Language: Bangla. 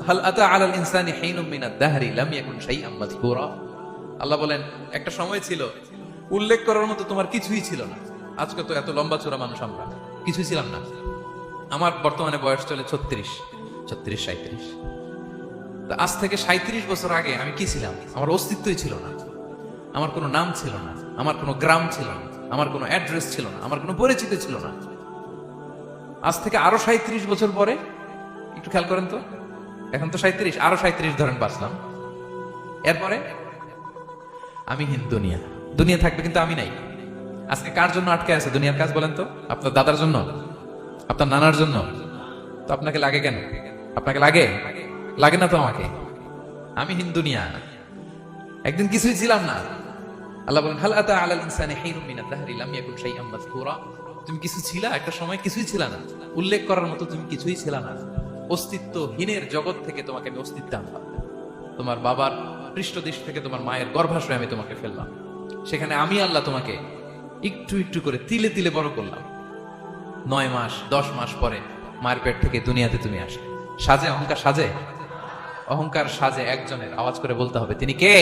হাল আতা আলাল ইনসানি হিনুম মিনাদ দাহরি লাম ইয়াকুন শাইআম মাযকুরা। আল্লাহ বলেন একটা সময় ছিল উল্লেখ করার মতো তোমার কিছুই ছিল না। আজকে তো এত লম্বা চূড়া মানুষ, আমরা কিছুই ছিলাম না। আমার বর্তমানে বয়স চলে 36, 37। আজ থেকে 37 বছর আগে আমি কি ছিলাম? আমার অস্তিত্বই ছিল না। আমার কোনো নাম ছিল না, আমার কোনো গ্রাম ছিল না, আমার কোনো অ্যাড্রেস ছিল না, আমার কোনো পরিচিত ছিল না। আজ থেকে আরো 37 বছর পরে একটু খেয়াল করেন তো, এখন তো 37, আরো 37 ধরেন বাঁচলাম। এরপরে আমি দুনিয়া, দুনিয়া থাকবে কিন্তু আমি নাই। আজকে কার জন্য আটকে আছে দুনিয়ার কাজ বলেন তো? আপনার দাদার জন্য, আপনার নানার জন্য। তো আপনাকে লাগে কেন? আপনাকে লাগে? লাগে না তো আমাকে। আমি দুনিয়া, একদিন কিছুই ছিলাম না। আল্লাহ বলেন হাল আতা আলাল ইনসানি হিনুম মিনাদ দাহরি লাম ইয়াকুন শাইআম মাযকুরা। তুমি কিছু ছিলা, একটা সময় কিছুই ছিল না, উল্লেখ করার মতো তুমি কিছুই ছিল না। অস্তিত্বহীনের জগৎ থেকে তোমাকে আমি অস্তিত্ব আনলাম। তোমার বাবার পৃষ্ঠদেশ থেকে, তোমার মায়ের গর্ভাশয়ে আমি তোমাকে ফেললাম। সেখানে আমি আল্লাহ তোমাকে একটু একটু করে তিলে তিলে বড় করলাম। 9 মাস 10 মাস পরে মায়ের পেট থেকে দুনিয়াতে তুমি আসলে। সাজে অহংকার? সাজে অহংকার? সাজে একজনের। আওয়াজ করে বলতে হবে তিনি কে?